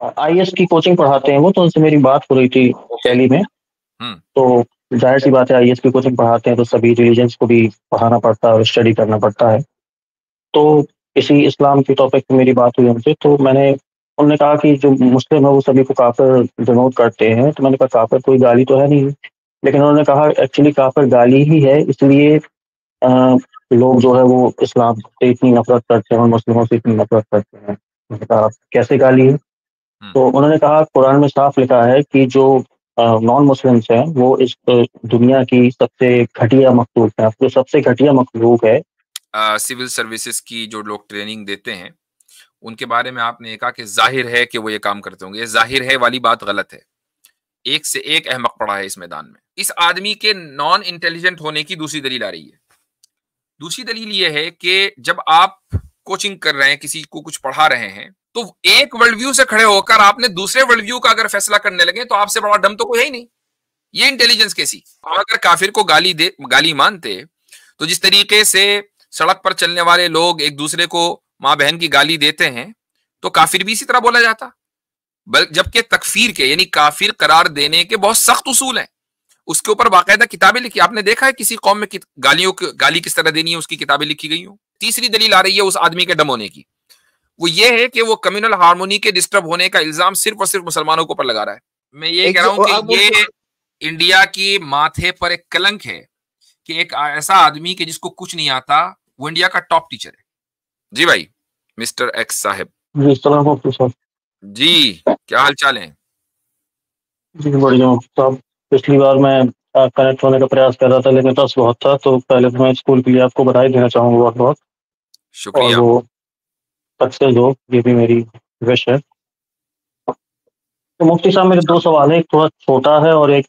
IAS की coaching पढ़ाते हैं वो, तो उनसे मेरी बात हो रही थी ओके। दिल्ली में। हम्म। तो जाहिर सी बात है, आईएएस की कोचिंग पढ़ाते हैं तो सभी रिलीजन्स को भी पढ़ाना पड़ता है और स्टडी करना पड़ता है। तो इसी इस्लाम के टॉपिक पे मेरी बात हुई उनसे, तो उन्होंने कहा कि जो मुस्लिम है वो सभी को काफिर डिनोट करते हैं। तो मैंने कहा काफिर कोई गाली तो है नहीं, लेकिन उन्होंने कहा एक्चुअली काफिर गाली ही है, इसलिए अ, लोग जो है वो इस्लाम से इतनी नफरत करते हैं और मुस्लिमों से इतनी नफरत करते हैं। मैंने कहा कैसे गाली है? हम्म। तो उन्होंने कहा कुरान में साफ लिखा है कि जो नॉन मुस्लिम्स हैं वो इस दुनिया की सबसे घटिया मखलूक है, जो सबसे घटिया मखलूक है। सिविल सर्विसेज की जो लोग ट्रेनिंग देते हैं उनके बारे में आपने कहा कि जाहिर है कि वो ये काम करते होंगे। ये जाहिर है वाली बात गलत है। एक से एक अहमक पड़ा है इस मैदान में। इस आदमी के नॉन इंटेलिजेंट होने की दूसरी दलील आ रही है। दूसरी दलील ये है कि जब आप कोचिंग कर रहे हैं, किसी को कुछ पढ़ा रहे हैं, तो एक वर्ल्ड व्यू से खड़े होकर आपने दूसरे वर्ल्ड व्यू का अगर फैसला करने लगे तो आपसे बड़ा डम तो कोई है ही नहीं। ये इंटेलिजेंस कैसी? आप अगर काफिर को गाली मानते, तो जिस तरीके से सड़क पर चलने वाले लोग एक दूसरे को माँ बहन की गाली देते हैं, तो काफिर भी इसी तरह बोला जाता। जबकि तकफीर के यानी काफिर करार देने के बहुत सख्त उसूल हैं। उसके ऊपर बाकायदा किताबें लिखी। आपने देखा है किसी कौम में गाली किस तरह देनी है, उसकी किताबें लिखी गई हो। तीसरी दलील आ रही है उस आदमी के डम होने की, वो ये है कि वो कम्युनल हार्मोनी के डिस्टर्ब होने का इल्जाम सिर्फ और सिर्फ मुसलमानों के ऊपर लगा रहा है। मैं ये कह रहा हूं कि अब ये इंडिया की माथे पर एक कलंक है कि एक ऐसा आदमी के जिसको कुछ नहीं आता वो इंडिया का टॉप टीचर है। जी भाई, मिस्टर एक्स साहब। जी सलाम मुफ्ती साहब। जी, क्या हाल चाल है? जी बढ़िया मुफ्ती साहब। पिछली बार मैं कनेक्ट होने का प्रयास कर रहा था, लेकिन टच बहुत था, तो पहले तो मैं स्कूल के लिए आपको बधाई देना चाहूँगा बहुत बहुत। और शुक्रिया। वो सक्सेस हो, ये भी मेरी विश है। तो मुफ्ती साहब मेरे दो सवाल हैं, एक थोड़ा छोटा है और एक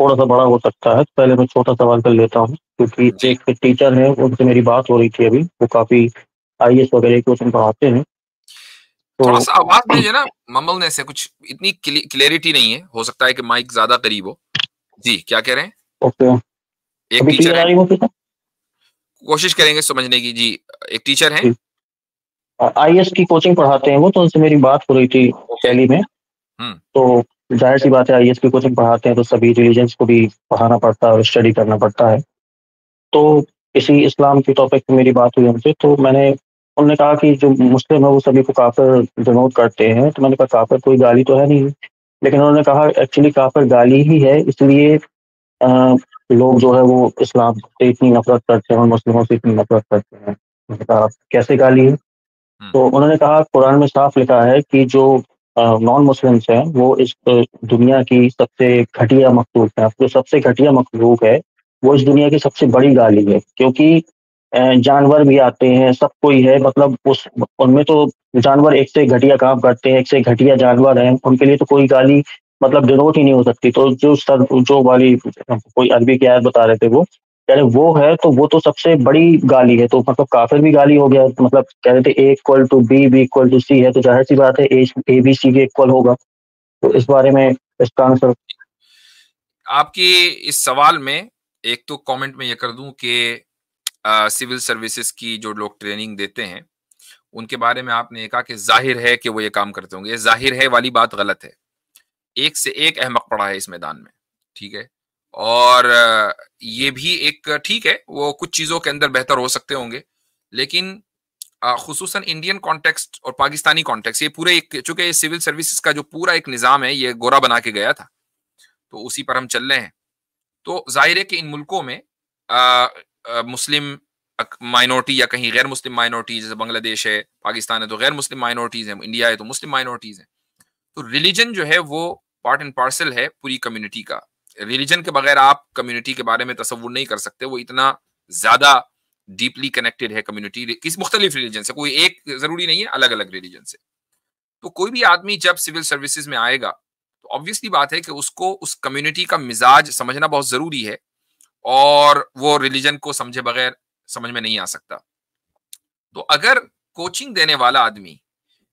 थोड़ा सा बड़ा हो सकता है। तो पहले मैं छोटा सवाल कर लेता हूँ, क्योंकि जी, एक टीचर है उनसे मेरी बात हो रही थी अभी, वो काफ़ी आईएएस वगैरह की उसमें पढ़ाते हैं। थोड़ा तो सा आवाज में जो है ना ममलने से कुछ इतनी क्लियरिटी नहीं है। हो सकता है कि माइक ज्यादा करीब हो। जी, क्या कह रहे हैं? ओके, एक अभी टीचर क्लियर आ है, रही है मुफ्ती साहब? कोशिश करेंगे समझने की। जी, एक टीचर है। जी, आईएएस की कोचिंग पढ़ाते हैं वो, तो उनसे मेरी बात हो रही थी ओके। दिल्ली में। हम्म। तो जाहिर सी बात है, आईएएस की कोचिंग पढ़ाते हैं तो सभी रिलीजन्स को भी पढ़ाना पड़ता है और स्टडी करना पड़ता है। तो इसी इस्लाम के टॉपिक पे मेरी बात हुई उनसे, तो उन्होंने कहा कि जो मुस्लिम है वो सभी को काफिर डिनोट करते हैं। तो मैंने कहा काफिर कोई गाली तो है नहीं, लेकिन उन्होंने कहा एक्चुअली काफिर गाली ही है, इसलिए अ, लोग जो है वो इस्लाम से इतनी नफरत करते हैं और मुस्लिमों से इतनी नफरत करते हैं। मैंने कहा कैसे गाली है? हम्म। तो उन्होंने कहा कुरान में साफ लिखा है कि जो नॉन मुस्लिम्स हैं वो इस दुनिया की सबसे घटिया मखलूक है, जो सबसे घटिया मखलूक है वो इस दुनिया की सबसे बड़ी गाली है। क्योंकि जानवर भी आते हैं, सब कोई है, मतलब उस उनमें तो जानवर एक से एक घटिया काम करते हैं, एक से एक घटिया जानवर हैं, उनके लिए तो कोई गाली मतलब डिनोट ही नहीं हो सकती। तो जो वाली कोई अरबी की आयत बता रहे थे वो कह रहे वो है, तो वो तो सबसे बड़ी गाली है, तो मतलब काफिर भी गाली हो गया। तो मतलब कह रहे थे A equal to B, B equal to C है, तो जाहिर सी बात है ए बी सी के इक्वल होगा। तो इस हम्म। बारे में इसका आंसर। आपकी इस सवाल में एक तो कमेंट में ये कर दूं कि सिविल सर्विसेज की जो लोग ट्रेनिंग देते हैं उनके बारे में आपने कहा कि जाहिर है कि वो ये काम करते होंगे। ये जाहिर है वाली बात गलत है। एक से एक अहमक पड़ा है इस मैदान में। ठीक है। और ये भी एक ठीक है, वो कुछ चीजों के अंदर बेहतर हो सकते होंगे, लेकिन खुसूसन इंडियन कॉन्टेक्स्ट और पाकिस्तानी कॉन्टेक्स्ट, ये पूरे एक चूंकि सिविल सर्विसेज का जो पूरा एक निजाम है ये गोरा बना के गया था, तो उसी पर हम चल रहे हैं। तो जाहिर है कि इन मुल्कों में मुस्लिम माइनॉरिटी या कहीं गैर मुस्लिम माइनॉरिटी, जैसे बांग्लादेश है, पाकिस्तान है तो गैर मुस्लिम माइनॉरिटीज है, इंडिया है तो मुस्लिम माइनॉरिटीज है। तो रिलीजन जो है वो पार्ट एंड पार्सल है पूरी कम्युनिटी का। रिलीजन के बगैर आप कम्युनिटी के बारे में तस्वुर नहीं कर सकते। वो इतना ज्यादा डीपली कनेक्टेड है कम्युनिटी किसी मुख्तलिफ रिलीजन से, कोई एक जरूरी नहीं है, अलग अलग रिलीजन से। तो कोई भी आदमी जब सिविल सर्विसेज में आएगा तो ऑब्वियसली बात है कि उसको उस कम्युनिटी का मिजाज समझना बहुत जरूरी है, और वो रिलीजन को समझे बगैर समझ में नहीं आ सकता। तो अगर कोचिंग देने वाला आदमी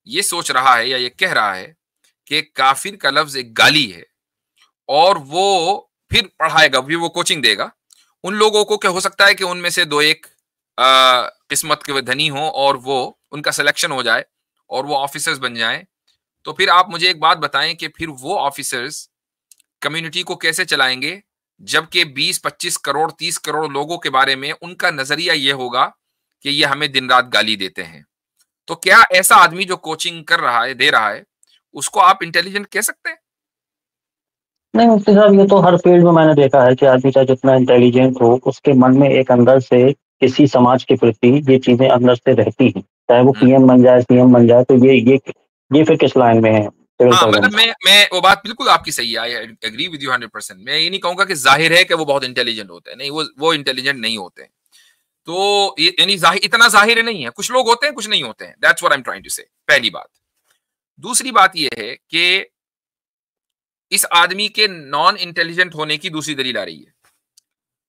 ये सोच रहा है या ये कह रहा है कि काफिर का लफ्ज एक गाली है, और वो फिर पढ़ाएगा, फिर वो कोचिंग देगा, उन लोगों को क्या हो सकता है कि उनमें से दो एक किस्मत के धनी हो और वो उनका सिलेक्शन हो जाए और वो ऑफिसर्स बन जाएं, तो फिर आप मुझे एक बात बताएं कि फिर वो ऑफिसर्स कम्युनिटी को कैसे चलाएंगे, जबकि 20-25 करोड़ 30 करोड़ लोगों के बारे में उनका नजरिया ये होगा कि ये हमें दिन रात गाली देते हैं। तो क्या ऐसा आदमी जो कोचिंग कर रहा है, दे रहा है, उसको आप इंटेलिजेंट कह सकते हैं? नहीं मुफ्ती साहब, ये तो हर फील्ड में मैंने देखा है कि आदमी चाहे जितना इंटेलिजेंट हो, उसके मन में एक अंदर से किसी समाज के प्रति ये चीजें अंदर से रहती हैं, चाहे वो पीएम बन जाए, सीएम बन जाए। तो ये फिर किस लाइन में है? हाँ, मतलब मैं वो बात बिल्कुल आपकी सही है, आई एग्री विद यू 100%। मैं ये नहीं कहूंगा कि जाहिर है कि वो बहुत इंटेलिजेंट होते हैं, नहीं, वो इंटेलिजेंट नहीं होते हैं। तो यानी इतना जाहिर नहीं है, कुछ लोग होते हैं, कुछ नहीं होते हैं। That's what I am trying to say, पहली बात। दूसरी बात ये है कि इस आदमी के नॉन इंटेलिजेंट होने की दूसरी दलील आ रही है।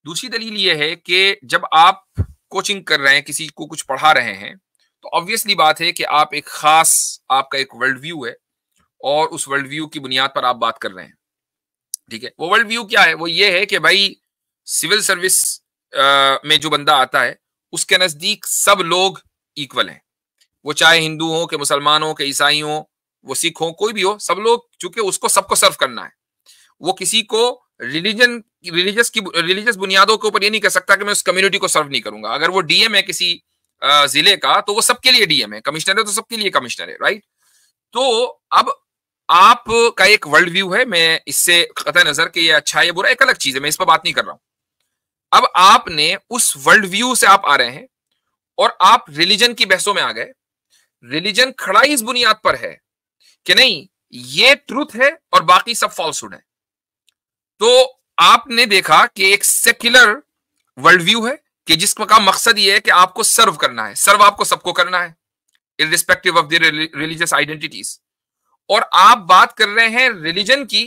दूसरी दलील ये है कि जब आप कोचिंग कर रहे हैं, किसी को कुछ पढ़ा रहे हैं, तो ऑब्वियसली बात है कि आप एक खास, आपका एक वर्ल्ड व्यू है और उस वर्ल्ड व्यू की बुनियाद पर आप बात कर रहे हैं। ठीक है, वो वर्ल्ड व्यू क्या है? वो ये है कि भाई सिविल सर्विस में जो बंदा आता है उसके नजदीक सब लोग इक्वल हैं। वो चाहे हिंदू हो कि मुसलमान हो कि ईसाई हो, वो सिख हो, कोई भी हो, सब लोग, चूंकि उसको सबको सर्व करना है। वो किसी को रिलीजियस बुनियादों के ऊपर ये नहीं कह सकता कि मैं उस कम्युनिटी को सर्व नहीं करूंगा। अगर वो डीएम है किसी जिले का, तो वो सबके लिए डीएम है, कमिश्नर है तो सबके लिए कमिश्नर है, राइट? तो अब आपका एक वर्ल्ड व्यू है, मैं इससे कतई नजर कि ये अच्छा है बुरा एक अलग चीज है, मैं इस पर बात नहीं कर रहा हूं। अब आपने उस वर्ल्ड व्यू से आप आ रहे हैं और आप रिलीजन की बहसों में आ गए। रिलीजन खड़ा ही इस बुनियाद पर है कि नहीं, ये ट्रूथ है और बाकी सब फॉल्सहुड है। तो आपने देखा कि एक सेक्युलर वर्ल्ड व्यू है कि जिसका मकसद ये है कि आपको सर्व करना है, सर्व आपको सबको करना है irrespective of the religious identities. और आप बात कर रहे हैं रिलीजन की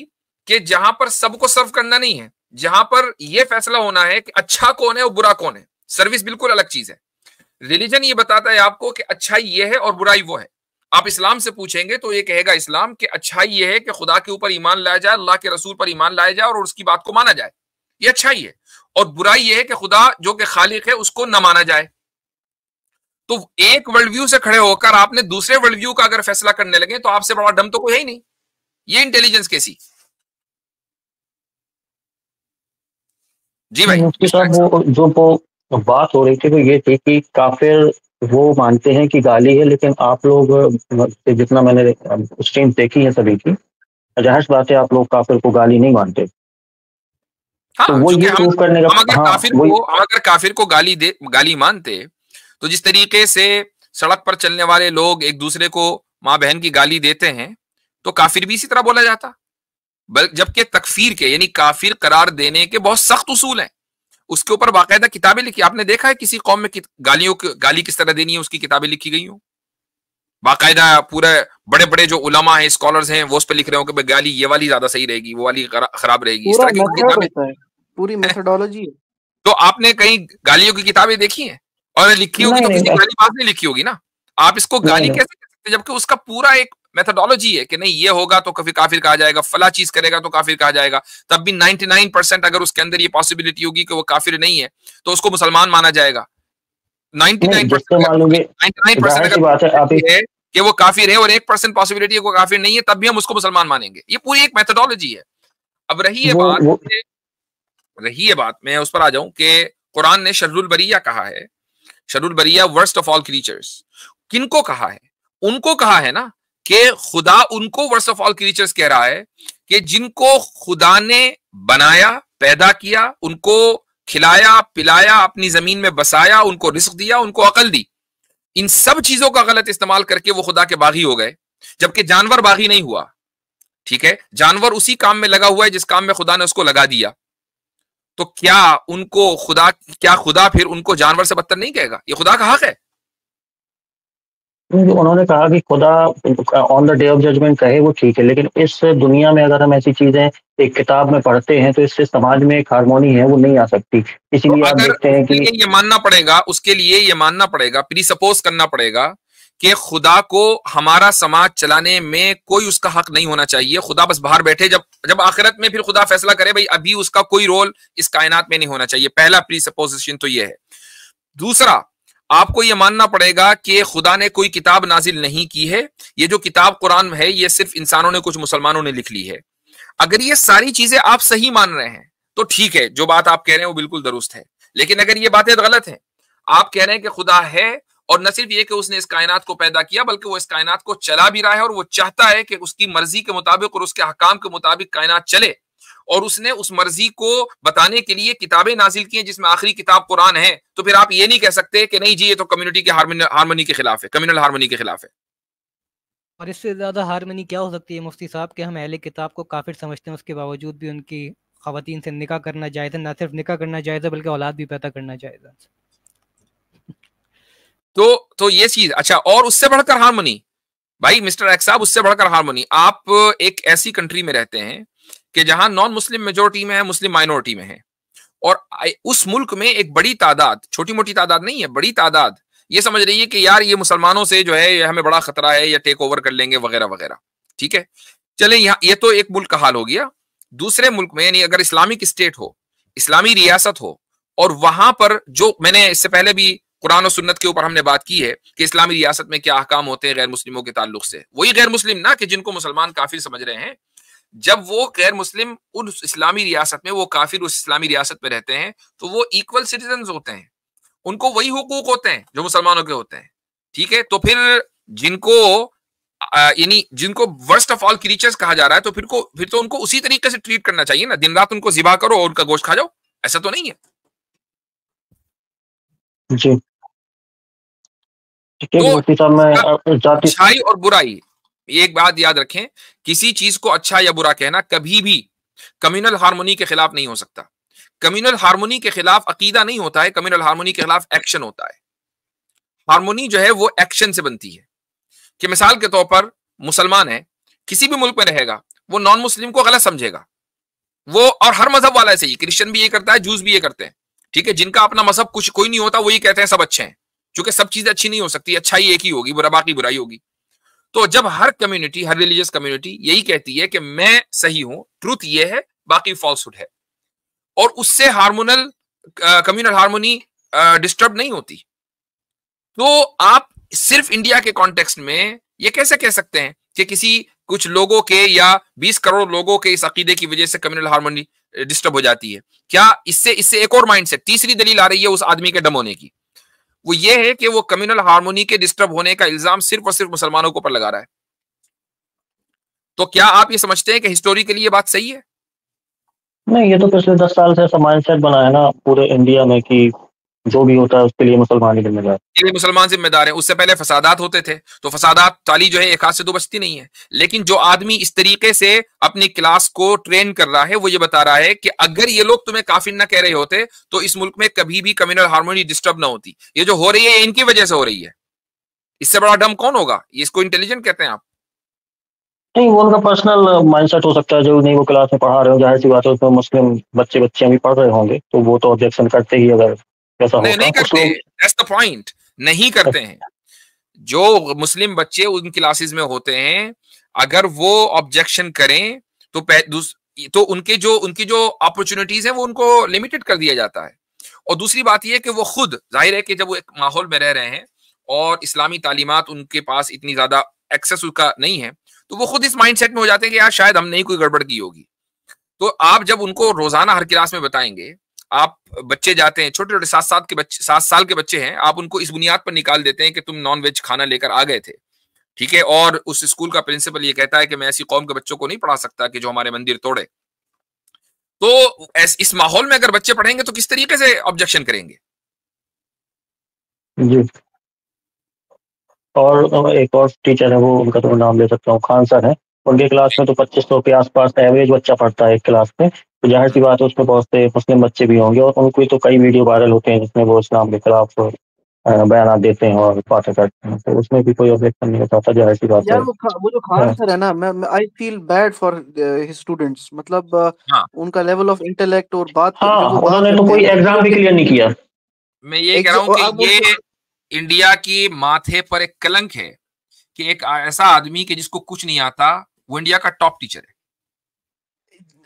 कि जहां पर सबको सर्व करना नहीं है, जहां पर यह फैसला होना है कि अच्छा कौन है और बुरा कौन है। सर्विस बिल्कुल अलग चीज है। रिलीजन ये बताता है आपको कि अच्छाई ये है और बुराई वो है। आप इस्लाम से पूछेंगे तो ये कहेगा इस्लाम कि अच्छाई ये है कि खुदा के ऊपर ईमान लाया जाए, अल्लाह के रसूल पर ईमान लाया जाए और उसकी बात को माना जाए, ये अच्छाई है। और बुराई ये है कि खुदा जो कि खालिक है उसको न माना जाए। तो एक वर्ल्ड व्यू से खड़े होकर आपने दूसरे वर्ल्ड व्यू का अगर फैसला करने लगे तो आपसे बड़ा डम तो कोई है ही नहीं। ये इंटेलिजेंस कैसी? जी भाई। मुफ्ती साहब, वो बात हो रही थी वो ये थी कि काफिर वो मानते हैं कि गाली है, लेकिन आप लोग जितना मैंने स्ट्रीम देखी है सभी की, जाहिर बात है आप लोग काफिर को गाली नहीं मानते। तो हाँ, वो चूंकि ये प्रूव करने का, हाँ वही, हम अगर काफिर को गाली मानते तो जिस तरीके से सड़क पर चलने वाले लोग एक दूसरे को माँ बहन की गाली देते हैं, तो काफिर भी इसी तरह बोला जाता। जबकि तकफीर के यानी काफिर करार देने के बहुत सख्त उसूल हैं, उसके ऊपर बाकायदा किताबें लिखी। आपने देखा है किसी कौम में गाली किस तरह देनी है, उसकी किताबें लिखी गई हो बाकायदा। पूरे बड़े बड़े जो उलमा हैं, स्कॉलर्स हैं, वो उस पर लिख रहे हो कि गाली ये वाली ज्यादा सही रहेगी, वो वाली खराब रहेगी, इस तरह की किताबें। पूरी मेथोडोलॉजी है। तो आपने कहीं गालियों की किताबें देखी हैं? और लिखी होगी तो किसी गाली बात नहीं लिखी होगी ना। आप इसको गाली कैसे कह सकते, जबकि उसका पूरा एक मेथोडोलॉजी है कि नहीं ये होगा तो कभी काफिर कहा जाएगा, फला चीज करेगा तो काफिर कहा जाएगा। तब भी 99% अगर उसके अंदर ये पॉसिबिलिटी होगी कि वो काफिर नहीं है तो उसको मुसलमान माना जाएगा। 99% अगर है कि वो काफिर है और 1% पॉसिबिलिटी है वो काफिर नहीं है, तब भी हम उसको मुसलमान मानेंगे। ये पूरी एक मेथोडोलॉजी है। अब रही ये बात मैं उस पर आ जाऊं कि कुरान ने शर्रुल बरिया कहा है, शर्रुल बरिया वर्स्ट ऑफ ऑल क्रीचर्स। किनको कहा है? उनको कहा है ना कि खुदा उनको वर्स्ट ऑफ ऑल क्रीचर्स कह रहा है कि जिनको खुदा ने बनाया, पैदा किया, उनको खिलाया पिलाया, अपनी जमीन में बसाया, उनको रिस्क दिया, उनको अकल दी। इन सब चीजों का गलत इस्तेमाल करके वो खुदा के बागी हो गए, जबकि जानवर बागी नहीं हुआ। ठीक है, जानवर उसी काम में लगा हुआ है जिस काम में खुदा ने उसको लगा दिया। तो क्या खुदा फिर उनको जानवर से बदतर नहीं कहेगा? ये खुदा का हक है। उन्होंने कहा कि खुदा on the day of judgement कहे वो ठीक है, लेकिन इस दुनिया में अगर हम ऐसी चीजें एक किताब में पढ़ते हैं तो इससे समाज में एक हार्मोनी है वो नहीं आ सकती। इसीलिए आप देखते हैं कि ये मानना पड़ेगा, उसके लिए ये मानना पड़ेगा, प्री सपोज करना पड़ेगा कि खुदा को हमारा समाज चलाने में कोई उसका हक नहीं होना चाहिए। खुदा बस बाहर बैठे, जब आखिरत में फिर खुदा फैसला करे भाई अभी उसका कोई रोल इस कायनात में नहीं होना चाहिए। पहला प्री सपोजिशन तो ये है। दूसरा, आपको यह मानना पड़ेगा कि खुदा ने कोई किताब नाजिल नहीं की है, ये जो किताब कुरान है ये सिर्फ इंसानों ने, कुछ मुसलमानों ने लिख ली है। अगर ये सारी चीजें आप सही मान रहे हैं तो ठीक है, जो बात आप कह रहे हैं वो बिल्कुल दुरुस्त है। लेकिन अगर ये बातें गलत हैं, आप कह रहे हैं कि खुदा है और न सिर्फ ये कि उसने इस कायनात को पैदा किया, बल्कि वो इस कायनात को चला भी रहा है और वो चाहता है कि उसकी मर्जी के मुताबिक और उसके हकाम के मुताबिक कायनात चले, और उसने उस मर्जी को बताने के लिए किताबें नाजिल की हैं जिसमें आखिरी किताब कुरान है। तो फिर आप ये नहीं कह सकते कि नहीं जी ये तो कम्युनिटी के हार्मनी के खिलाफ है, कम्युनल हार्मनी के खिलाफ है। और इससे ज़्यादा हार्मनी क्या हो सकती है मुफ्ती साहब कि हम अहले किताब को काफिर समझते हैं, उसके बावजूद भी उनकी ख़वातीन से निकाह करना जायज़ है, ना सिर्फ निकाह करना जायज़ है बल्कि औलाद भी पैदा करना जायज़ है। तो ये चीज अच्छा, और उससे बढ़कर हार्मनी भाई मिस्टर एक्स साहब, उससे बढ़कर हार्मनी, आप एक ऐसी कंट्री में रहते हैं कि जहां नॉन मुस्लिम मेजोरिटी में है, मुस्लिम माइनॉरिटी में है, और उस मुल्क में एक बड़ी तादाद, छोटी मोटी तादाद नहीं है, बड़ी तादाद ये समझ रही है कि यार ये मुसलमानों से जो है ये हमें बड़ा खतरा है, या टेक ओवर कर लेंगे वगैरह वगैरह। ठीक है, चले यहाँ, ये तो एक मुल्क का हाल हो गया। दूसरे मुल्क में यानी अगर इस्लामिक स्टेट हो, इस्लामी रियासत हो, और वहां पर जो मैंने इससे पहले भी कुरान और सुन्नत के ऊपर हमने बात की है कि इस्लामी रियासत में क्या अहकाम होते हैं गैर मुस्लिमों के ताल्लुक से, वही गैर मुस्लिम ना कि जिनको मुसलमान काफिर समझ रहे हैं, जब वो गैर मुस्लिम उस इस्लामी रियासत में, वो काफिर उस इस्लामी रियासत में रहते हैं, तो वो इक्वल सिटीजन होते हैं, उनको वही हुकूक होते हैं जो मुसलमानों के होते हैं। ठीक है, तो फिर जिनको यानी जिनको वर्स्ट ऑफ ऑल क्रीचर्स कहा जा रहा है, तो फिर तो उनको उसी तरीके से ट्रीट करना चाहिए ना, दिन रात उनको ज़िबा करो और उनका गोश्त खा जाओ, ऐसा तो नहीं है जी। तो मुफ्ती साहब मैं जाति अच्छाई और बुराई, एक बात याद रखें, किसी चीज को अच्छा या बुरा कहना कभी भी कम्युनल हार्मोनी के खिलाफ नहीं हो सकता। कम्युनल हार्मोनी के खिलाफ अकीदा नहीं होता है, कम्युनल हार्मोनी के खिलाफ एक्शन होता है। हार्मोनी जो है वो एक्शन से बनती है। कि मिसाल के तौर पर मुसलमान है, किसी भी मुल्क में रहेगा, वो नॉन मुस्लिम को गलत समझेगा, वो, और हर मजहब वाला ऐसे ही, क्रिश्चियन भी ये करता है, जूस भी ये करते हैं। ठीक है, जिनका अपना मजहब कुछ कोई नहीं होता, वो ये कहते हैं सब अच्छे हैं, क्योंकि सब चीजें अच्छी नहीं हो सकती, अच्छाई एक ही होगी, बुरा बाकी बुराई होगी। तो जब हर कम्युनिटी, हर रिलीजियस कम्युनिटी यही कहती है कि मैं सही हूं, ट्रुथ ये है, बाकी फॉल्सहुड है, और उससे हार्मोनल कम्युनल हार्मोनी डिस्टर्ब नहीं होती, तो आप सिर्फ इंडिया के कॉन्टेक्स्ट में ये कैसे कह सकते हैं कि किसी कुछ लोगों के या 20 करोड़ लोगों के इस अकीदे की वजह से कम्युनल हार्मोनी डिस्टर्ब हो जाती है? क्या इससे एक और माइंडसेट, तीसरी दलील आ रही है उस आदमी के डम होने की, वो ये है कि वो कम्युनल हार्मोनी के डिस्टर्ब होने का इल्जाम सिर्फ और सिर्फ मुसलमानों के ऊपर लगा रहा है। तो क्या आप ये समझते हैं कि हिस्टोरिकली ये बात सही है? नहीं, ये तो पिछले 10 साल से ऐसा माइंडसेट बना है ना पूरे इंडिया में कि जो भी होता है उसके लिए मुसलमान ही जिम्मेदार, के लिए मुसलमान जिम्मेदार है। उससे पहले फसादात होते थे, तो फसादात ताली जो है एक हाथ से दो बचती नहीं है। लेकिन जो आदमी इस तरीके से अपनी क्लास को ट्रेन कर रहा है, वो ये बता रहा है कि अगर ये लोग तुम्हें काफिर ना कह रहे होते तो इस मुल्क में कभी भी कम्युनल हार्मोनी डिस्टर्ब ना होती। ये जो हो रही है इनकी वजह से हो रही है। इससे बड़ा डम कौन होगा? ये इसको इंटेलिजेंट कहते हैं आप? नहीं वो उनका पर्सनल माइंडसेट हो सकता है, जो नहीं वो क्लास में पढ़ा रहे हो, जाहिर सी बात है उसमें मुस्लिम बच्चे बच्चियां भी पढ़ रहे होंगे, तो वो तो ऑब्जेक्शन करते ही अगर ऐसा नहीं, होता नहीं कुछ करते, लोग। दैट्स द पॉइंट, नहीं करते हैं। जो मुस्लिम बच्चे उन क्लासेस में होते हैं, अगर वो ऑब्जेक्शन करें तो उनकी जो अपॉर्चुनिटीज है वो उनको लिमिटेड कर दिया जाता है। और दूसरी बात यह कि वो खुद, जाहिर है कि जब वो एक माहौल में रह रहे हैं और इस्लामी तालीमात उनके पास इतनी ज्यादा एक्सेस उनका नहीं है, तो वो खुद इस माइंडसेट में हो जाते हैं कि यार शायद हमने ही कोई गड़बड़ की होगी। तो आप जब उनको रोजाना हर क्लास में बताएंगे, आप बच्चे जाते हैं छोटे छोटे 7 साल के बच्चे हैं, आप उनको इस बुनियाद पर निकाल देते हैं कि तुम नॉन वेज खाना लेकर आ गए थे, ठीक है, और उस स्कूल का प्रिंसिपल ये कहता है कि मैं ऐसी कौम के बच्चों को नहीं पढ़ा सकता कि जो हमारे मंदिर तोड़े। तो इस माहौल में अगर बच्चे पढ़ेंगे तो किस तरीके से ऑब्जेक्शन करेंगे? जी। और एक और टीचर है, वो उनका तो मैं नाम ले सकता हूँ, खान सर है, उनके क्लास में तो 2500 के आसपास एवरेज बच्चा पढ़ता है एक क्लास में, तो जाहिर सी बात है उसमें बहुत से मुस्लिम बच्चे भी होंगे, और उनको तो कई वीडियो वायरल होते हैं जिसमें वो इस्लाम के खिलाफ बयान देते हैं और बातें करते हैं, तो उसमें भी कोई ऑब्जेक्शन नहीं होता था, जाहिर सी बात है। यार वो जो खान सर है ना, मैं I feel bad for his students, मतलब हाँ, उनका लेवल ऑफ इंटेलेक्ट और बात जो हाँ, वो बात उन्होंने तो करते कोई हैं एग्जाम भी क्लियर नहीं किया। मैं ये कह रहा हूं कि ये इंडिया की माथे पर एक कलंक है कि एक ऐसा आदमी कि जिसको कुछ नहीं आता वो इंडिया का टॉप टीचर है।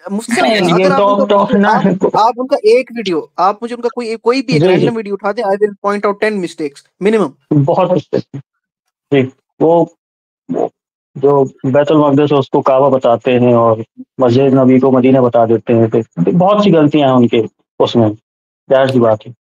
मुफ्ती साहब, ये अगर आप उनका तो ना आप उनका एक वीडियो, आप मुझे उनका कोई भी एक जी जी रैंडम वीडियो उठा दे, I will point out 10 mistakes minimum. बहुत मिस्टेक जी। वो जो बैतुल मक़दिस है उसको काबा बताते हैं और मस्जिद नबी को मदीना बता देते हैं, तो बहुत सी गलतियां हैं उनके उसमें, जाहिर सी बात है।